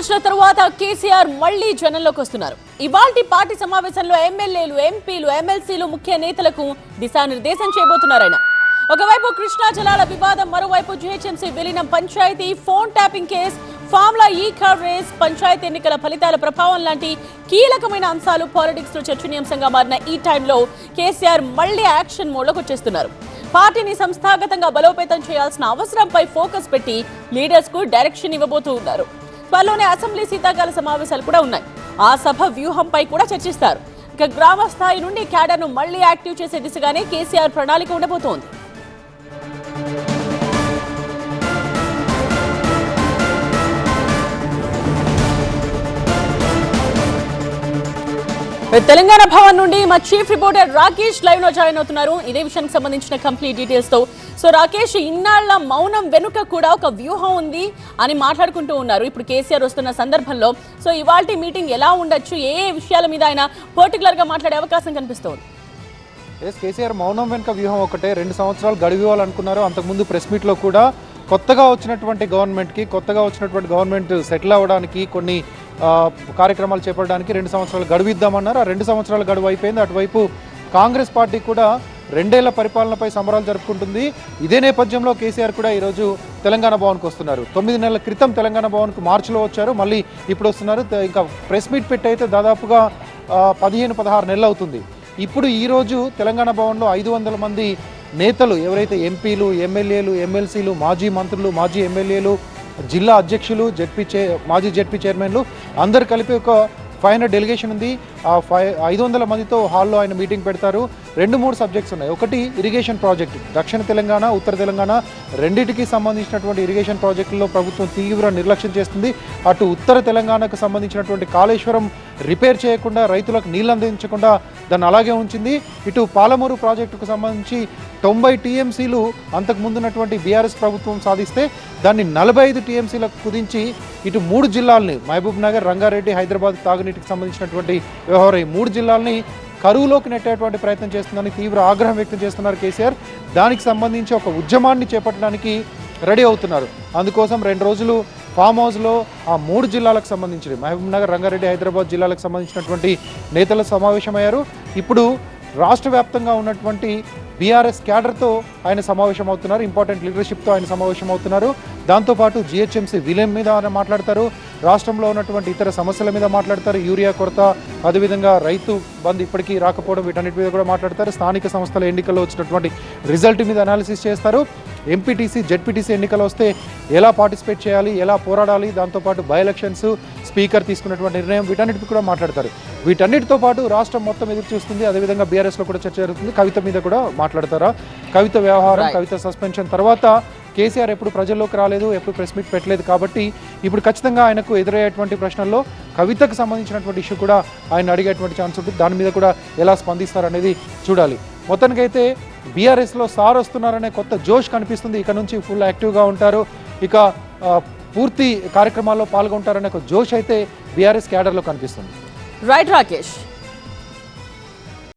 రోజుల తరువాత కేసీఆర్ మళ్లీ జనంలోకి వస్తున్నారు. ఇవాల్టి పార్టీ సమావేశంలో ఎమ్మెల్యేలు, ఎంపీలు, ఎమ్మెల్సీలు ముఖ్య నేతలకు దిశానిర్దేశం చేయబోతున్నారు. ఆయన ఒకవైపు కృష్ణా జలాల వివాదం, మరోవైపు జీహెచ్ఎంసీ విలీనం, panchayat phone tapping case, formula E car race, panchayat ఎన్నికల ఫలితాల ప్రభావం లాంటి కీలకమైన అంశాలు పాలిటిక్స్ లో చర్చనీయాంశంగా మారిన ఈ టైంలో కేసీఆర్ మళ్లీ యాక్షన్ మోడ్లోకి వచ్చేస్తున్నారు. పార్టీని సంస్థాగతంగా బలోపేతం చేయాల్సిన అవసరంపై ఫోకస్ పెట్టి లీడర్స్ కు డైరెక్షన్ ఇవ్వబోతూ ఉన్నారు. త్వరలోనే అసెంబ్లీ శీతాకాల సమావేశాలు కూడా ఉన్నాయి. ఆ సభ వ్యూహంపై కూడా చర్చిస్తారు. ఇక గ్రామ స్థాయి నుండి క్యాడర్ను మళ్లీ యాక్టివ్ చేసే దిశగానే కేసీఆర్ ప్రణాళిక ఉండబోతోంది. తెలంగాణ భవన్ నుండి మా చీఫ్ రిపోర్టర్ రాకేష్ లైవ్ లో జాయిన్ అవుతున్నారు. ఇదే విషయానికి సంబంధించిన కంప్లీట్ డీటెయిల్స్ తో. సో రాకేష్, ఇన్నాళ్ల మౌనం వెనుక కూడా ఒక వ్యూహం ఉంది అని మాట్లాడుకుంటూ ఉన్నారు ఇప్పుడు కేసీఆర్ వస్తున్న సందర్భంలో. సో ఇవాల్టి మీటింగ్ ఎలా ఉండొచ్చు, ఏ విషయాల మీద ఆయన పర్టికులర్ గా మాట్లాడే అవకాశం కనిపిస్తోంది? కేసీఆర్ మౌనం వెనుక వ్యూహం ఒకటే. 2 సంవత్సరాలు గడివివ్వాలనుకున్నారు. అంతకుముందు ప్రెస్ మీట్లో కూడా కొత్తగా వచ్చినటువంటి గవర్నమెంట్ సెటిల్ అవ్వడానికి, కొన్ని కార్యక్రమాలు చేపట్టడానికి 2 సంవత్సరాలు గడువు ఇద్దామన్నారు. ఆ 2 సంవత్సరాల గడువు అయిపోయింది. అటువైపు కాంగ్రెస్ పార్టీ కూడా 2 ఏళ్ల పరిపాలనపై సంబరాలు జరుపుకుంటుంది. ఇదే నేపథ్యంలో కేసీఆర్ కూడా ఈరోజు తెలంగాణ భవన్కి వస్తున్నారు. 9 నెలల క్రితం తెలంగాణ భవన్కు మార్చిలో వచ్చారు, మళ్ళీ ఇప్పుడు వస్తున్నారు. ఇంకా ప్రెస్ మీట్ పెట్టి అయితే దాదాపుగా 15-16 నెలలు అవుతుంది. ఇప్పుడు ఈరోజు తెలంగాణ భవన్లో 500 మంది నేతలు, ఎవరైతే ఎంపీలు, ఎమ్మెల్యేలు, ఎమ్మెల్సీలు, మాజీ మంత్రులు, మాజీ ఎమ్మెల్యేలు, జిల్లా అధ్యక్షులు, మాజీ జెడ్పీ చైర్మన్లు అందరు కలిపి ఒక 500 డెలిగేషన్ ఉంది. ఆ 500 మందితో హాల్లో ఆయన మీటింగ్ పెడతారు. 2-3 సబ్జెక్ట్స్ ఉన్నాయి. ఒకటి ఇరిగేషన్ ప్రాజెక్టు. దక్షిణ తెలంగాణ, ఉత్తర తెలంగాణ రెండింటికి సంబంధించినటువంటి ఇరిగేషన్ ప్రాజెక్టుల్లో ప్రభుత్వం తీవ్ర నిర్లక్ష్యం చేస్తుంది. అటు ఉత్తర తెలంగాణకు సంబంధించినటువంటి కాళేశ్వరం రిపేర్ చేయకుండా, రైతులకు నీళ్ళు అందించకుండా దాన్ని అలాగే ఉంచింది. ఇటు పాలమూరు ప్రాజెక్టుకు సంబంధించి 90 టీఎంసీలు అంతకుముందున్నటువంటి బీఆర్ఎస్ ప్రభుత్వం సాధిస్తే దాన్ని 45 టీఎంసీలకు కుదించి ఇటు 3 జిల్లాలని, మహబూబ్ నగర్, రంగారెడ్డి, హైదరాబాద్ తాగునీటికి సంబంధించినటువంటి వ్యవహారం, ఈ 3 జిల్లాలని కరువులోకి నెట్టేటువంటి ప్రయత్నం చేస్తుందని తీవ్ర ఆగ్రహం వ్యక్తం చేస్తున్నారు కేసీఆర్. దానికి సంబంధించి ఒక ఉద్యమాన్ని చేపట్టడానికి రెడీ అవుతున్నారు. అందుకోసం 2 రోజులు ఫామ్ హౌస్లో ఆ 3 జిల్లాలకు సంబంధించి, మహబూబ్ నగర్, రంగారెడ్డి, హైదరాబాద్ జిల్లాలకు సంబంధించినటువంటి నేతలు సమావేశమయ్యారు. ఇప్పుడు రాష్ట్ర వ్యాప్తంగా ఉన్నటువంటి బీఆర్ఎస్ క్యాడర్తో ఆయన సమావేశం అవుతున్నారు. ఇంపార్టెంట్ లీడర్షిప్తో ఆయన సమావేశం అవుతున్నారు. దాంతోపాటు జీహెచ్ఎంసీ విలీనం మీద ఆయన మాట్లాడతారు. రాష్ట్రంలో ఉన్నటువంటి ఇతర సమస్యల మీద మాట్లాడతారు. యూరియా కొరత, అదేవిధంగా రైతు బంద్ ఇప్పటికీ రాకపోవడం, వీటన్నిటి మీద కూడా మాట్లాడతారు. స్థానిక సంస్థల ఎన్నికల్లో వచ్చినటువంటి రిజల్ట్ మీద అనాలిసిస్ చేస్తారు. ఎంపీటీసీ, జెడ్పీటీసీ ఎన్నికలు వస్తే ఎలా పార్టిసిపేట్ చేయాలి, ఎలా పోరాడాలి, దాంతోపాటు బై ఎలక్షన్స్, స్పీకర్ తీసుకున్నటువంటి నిర్ణయం, వీటన్నిటిపై కూడా మాట్లాడతారు. వీటన్నిటితో పాటు రాష్ట్రం మొత్తం ఎదురు చూస్తుంది. అదేవిధంగా బీఆర్ఎస్లో కూడా చర్చ జరుగుతుంది. కవిత మీద కూడా మాట్లాడతారా? కవిత వ్యవహారం, కవిత సస్పెన్షన్ తర్వాత కేసీఆర్ ఎప్పుడు ప్రజల్లోకి రాలేదు, ఎప్పుడు ప్రెస్ మీట్ పెట్టలేదు. కాబట్టి ఇప్పుడు ఖచ్చితంగా ఆయనకు ఎదురయ్యేటువంటి ప్రశ్నల్లో కవితకు సంబంధించినటువంటి ఇష్యూ కూడా ఆయన అడిగేటువంటి ఛాన్స్ ఉంటుంది. దాని మీద కూడా ఎలా స్పందిస్తారనేది చూడాలి. మొత్తానికైతే బీఆర్ఎస్లో సార్ వస్తున్నారనే కొత్త జోష్ కనిపిస్తుంది. ఇక నుంచి ఫుల్ యాక్టివ్గా ఉంటారు, ఇక పూర్తి కార్యక్రమాల్లో పాల్గొంటారనే ఒక జోష్ అయితే బీఆర్ఎస్ క్యాడర్లో కనిపిస్తుంది. రైట్ రాకేష్.